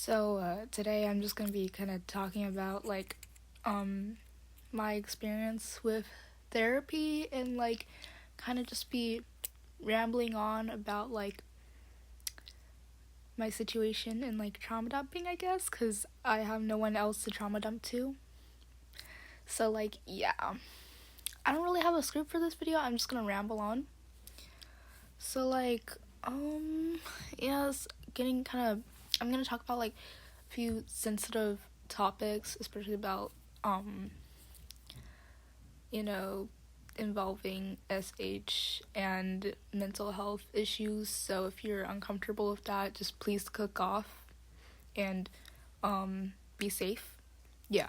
Today I'm just gonna be kind of talking about my experience with therapy and kind of just be rambling on about my situation and trauma dumping, I guess, because I have no one else to trauma dump to. Yeah, I don't really have a script for this video. I'm just gonna ramble on. Yeah, it's getting kind of. I'm gonna talk about a few sensitive topics, especially about involving SH and mental health issues. So if you're uncomfortable with that, just please click off and be safe. Yeah.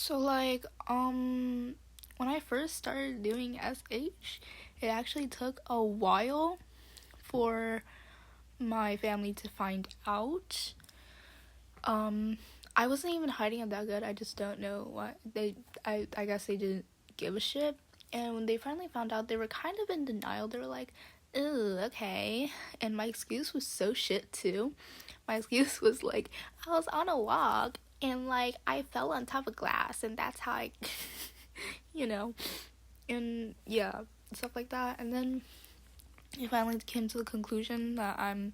When I first started doing SH, it actually took a while for my family to find out. I wasn't even hiding it that good. I just don't know why I guess they didn't give a shit. And when they finally found out, they were kind of in denial. They were like, "Ooh, okay." And my excuse was so shit too. My excuse was I was on a walk and I fell on top of glass, and that's how I and yeah, stuff like that. And then I finally came to the conclusion that I'm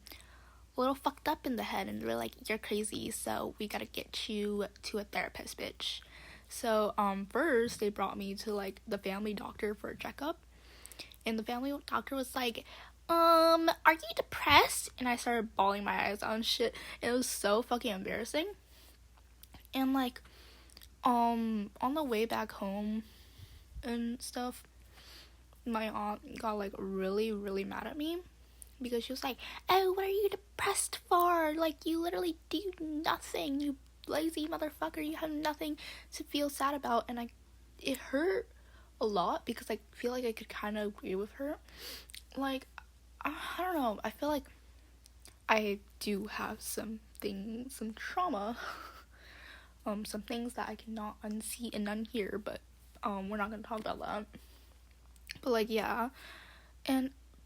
a little fucked up in the head, and they're like, "You're crazy, so we gotta get you to a therapist, bitch." So first they brought me to the family doctor for a checkup, and the family doctor was like, "Are you depressed?" And I started bawling my eyes out and shit. It was so fucking embarrassing. And on the way back home and stuff, my aunt got really, really mad at me because she was like, "Oh, what are you depressed for? You literally do nothing, you lazy motherfucker. You have nothing to feel sad about." And it hurt a lot because I feel I could kind of agree with her. I don't know, I feel I do have some trauma, some things that I cannot unsee and unhear, but we're not gonna talk about that. But yeah,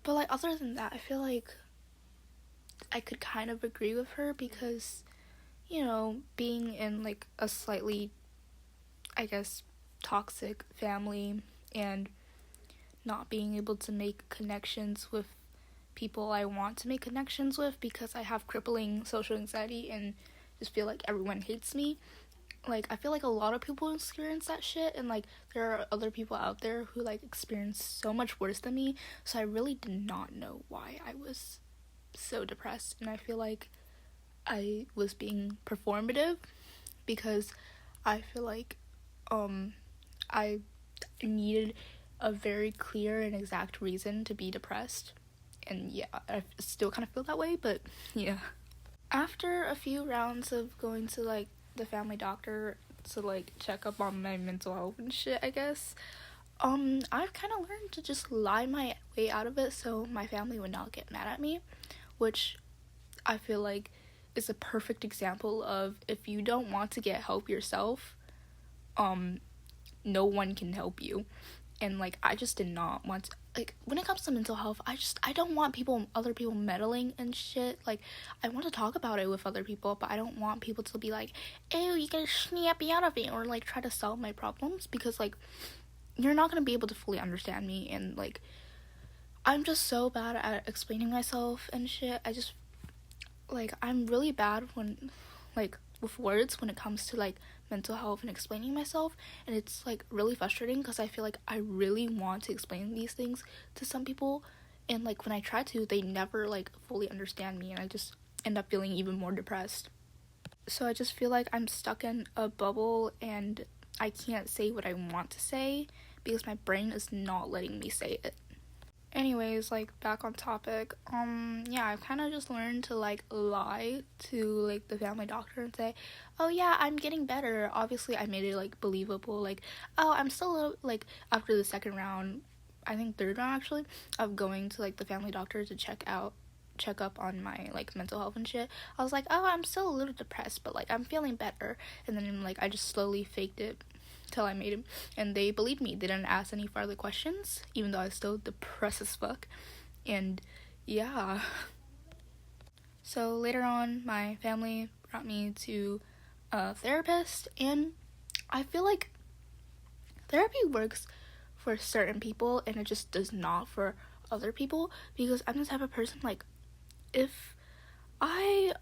but other than that, I feel I could kind of agree with her because being in a slightly, I guess, toxic family and not being able to make connections with people I want to make connections with because I have crippling social anxiety and just feel everyone hates me. I feel a lot of people experience that shit, and there are other people out there who experience so much worse than me. So I really did not know why I was so depressed, and I feel I was being performative because I feel I needed a very clear and exact reason to be depressed. And yeah, I still kind of feel that way, but yeah. After a few rounds of going to the family doctor to check up on my mental health and shit, I guess, I've kind of learned to just lie my way out of it so my family would not get mad at me, which I feel is a perfect example of if you don't want to get help yourself, no one can help you. And I just did not want to, when it comes to mental health, I don't want other people meddling and shit. I want to talk about it with other people, but I don't want people to be like, "Ew, you gotta snap me out of it," or try to solve my problems, because you're not gonna be able to fully understand me. And I'm just so bad at explaining myself and shit. I just I'm really bad when with words when it comes to mental health and explaining myself, and it's really frustrating because I feel I really want to explain these things to some people, and when I try to, they never fully understand me, and I just end up feeling even more depressed. So I just feel I'm stuck in a bubble and I can't say what I want to say because my brain is not letting me say it. Anyways, back on topic, yeah, I've kind of just learned to lie to the family doctor and say, "Oh yeah, I'm getting better." Obviously I made it believable, "Oh, I'm still a little," after the second round, I think third round actually, of going to the family doctor to check up on my mental health and shit, I was "Oh, I'm still a little depressed, but I'm feeling better." And then I just slowly faked it till I made him, and they believed me. They didn't ask any further questions, even though I was still depressed as fuck. And yeah, So later on, my family brought me to a therapist, and I feel like therapy works for certain people and it just does not for other people, because I'm the type of person, like, if I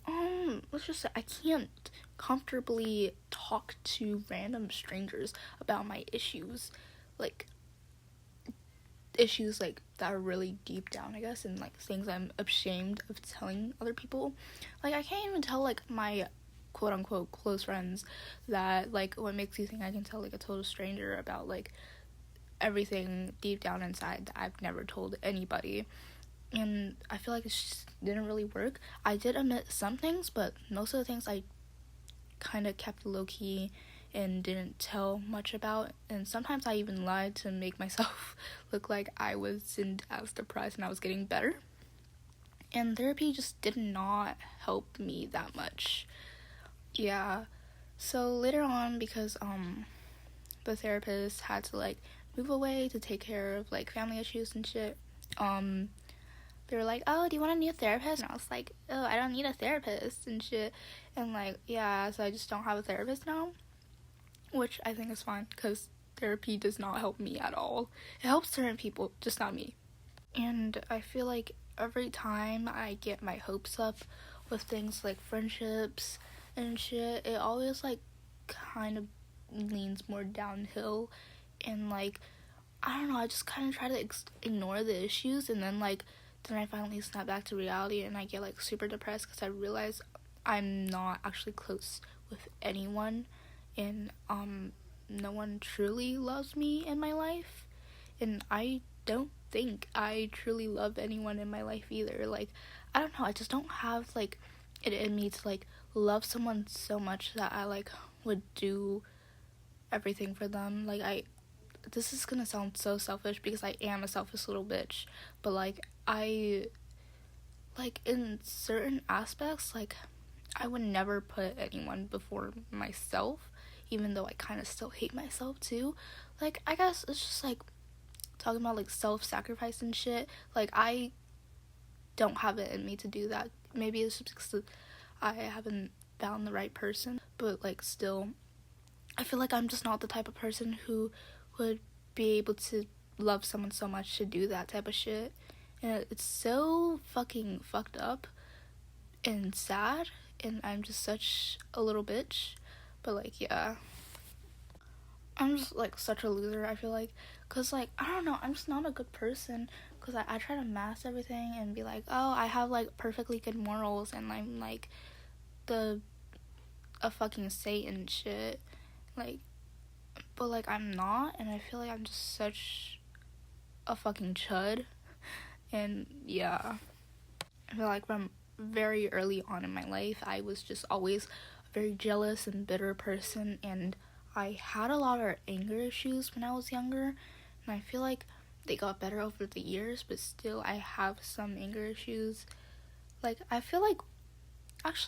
let's just say I can't comfortably talk to random strangers about my issues, like issues like that are really deep down, I guess, and like things I'm ashamed of telling other people. Like, I can't even tell like my quote unquote close friends that, like, what makes you think I can tell like a total stranger about like everything deep down inside that I've never told anybody. And I feel like it just didn't really work. I did admit some things, but most of the things I kind of kept low-key and didn't tell much about. And sometimes I even lied to make myself look like I wasn't as depressed and I was getting better. And therapy just did not help me that much. Yeah. So later on, because the therapist had to like move away to take care of like family issues and shit, they were like, oh, do you want a new therapist? And I was like, oh, I don't need a therapist and shit. And like, yeah, so I just don't have a therapist now, which I think is fine, because therapy does not help me at all. It helps certain people, just not me. And I feel like every time I get my hopes up with things like friendships and shit, it always like kind of leans more downhill. And like, I don't know, I just kind of try to ignore the issues, and then I finally snap back to reality and I get like super depressed because I realize I'm not actually close with anyone, and no one truly loves me in my life, and I don't think I truly love anyone in my life either. Like, I don't know, I just don't have like it in me to like love someone so much that I like would do everything for them. Like, this is gonna sound so selfish because I am a selfish little bitch, but like I like in certain aspects, like I would never put anyone before myself, even though I kind of still hate myself too. Like, I guess it's just like talking about like self-sacrifice and shit. Like, I don't have it in me to do that. Maybe it's just because I haven't found the right person, but like still, I feel like I'm just not the type of person who would be able to love someone so much to do that type of shit. And it's so fucking fucked up and sad, and I'm just such a little bitch. But like, yeah, I'm just like such a loser, I feel like, because like, I don't know, I'm just not a good person, because I try to mask everything and be like, oh, I have like perfectly good morals and I'm like a fucking saint and shit, like, but like I'm not, and I feel like I'm just such a fucking chud. And yeah, I feel like from very early on in my life, I was just always a very jealous and bitter person, and I had a lot of anger issues when I was younger, and I feel like they got better over the years, but still I have some anger issues. Like, I feel like it's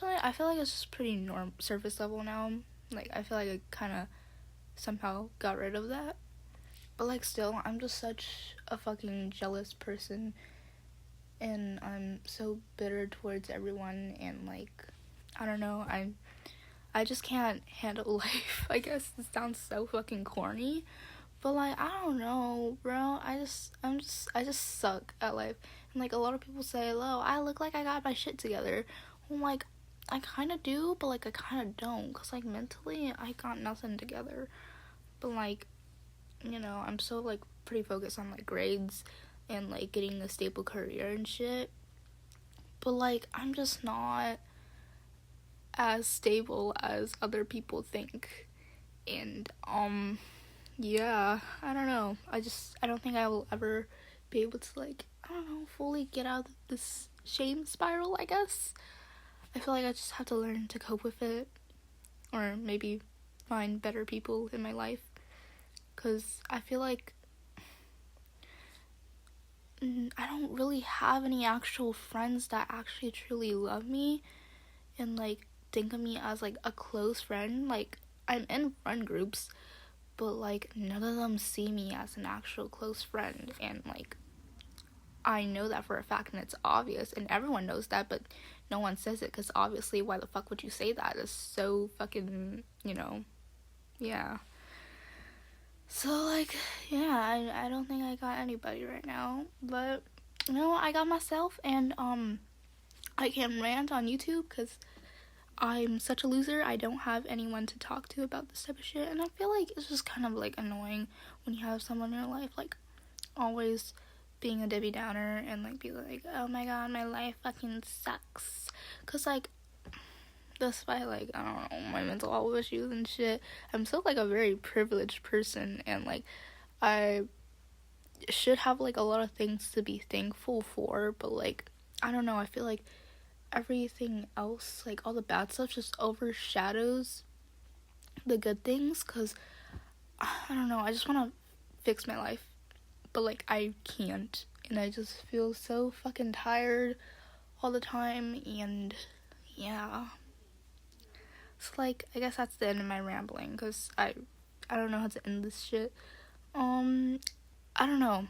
just pretty surface level now. Like, I feel like I kind of somehow got rid of that, but like still, I'm just such a fucking jealous person, and I'm so bitter towards everyone, and like, I don't know, I just can't handle life. I guess this sounds so fucking corny, but like, I don't know, bro. I just suck at life. And like, a lot of people say, "Hello, I look like I got my shit together." I'm like, I kind of do, but like I kind of don't, cause like mentally I got nothing together. But like, you know, I'm so like pretty focused on like grades and like getting a stable career and shit. But like, I'm just not as stable as other people think. And yeah, I don't know. I don't think I will ever be able to like, I don't know, fully get out of this shame spiral, I guess. I feel like I just have to learn to cope with it, or maybe find better people in my life, because I feel like I don't really have any actual friends that actually truly love me and like think of me as like a close friend. Like, I'm in friend groups, but like none of them see me as an actual close friend, and like I know that for a fact, and it's obvious, and everyone knows that, but no one says it, because obviously why the fuck would you say that? It's so fucking, yeah. So, like, yeah, I don't think I got anybody right now, but, I got myself, and, I can rant on YouTube, because I'm such a loser. I don't have anyone to talk to about this type of shit, and I feel like it's just kind of, like, annoying when you have someone in your life, like, always being a Debbie Downer, and, like, be like, oh my god, my life fucking sucks, because, like, despite, like, I don't know, my mental health issues and shit, I'm still, like, a very privileged person, and, like, I should have, like, a lot of things to be thankful for, but, like, I don't know, I feel like everything else, like, all the bad stuff just overshadows the good things, because, I don't know, I just want to fix my life, but, like, I can't, and I just feel so fucking tired all the time, and, yeah. So, like, I guess that's the end of my rambling, because I don't know how to end this shit. I don't know.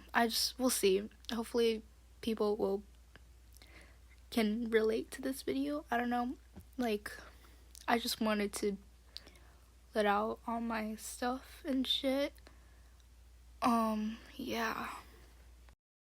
We'll see. Hopefully people can relate to this video. I don't know. Like, I just wanted to let out all my stuff and shit. Yeah.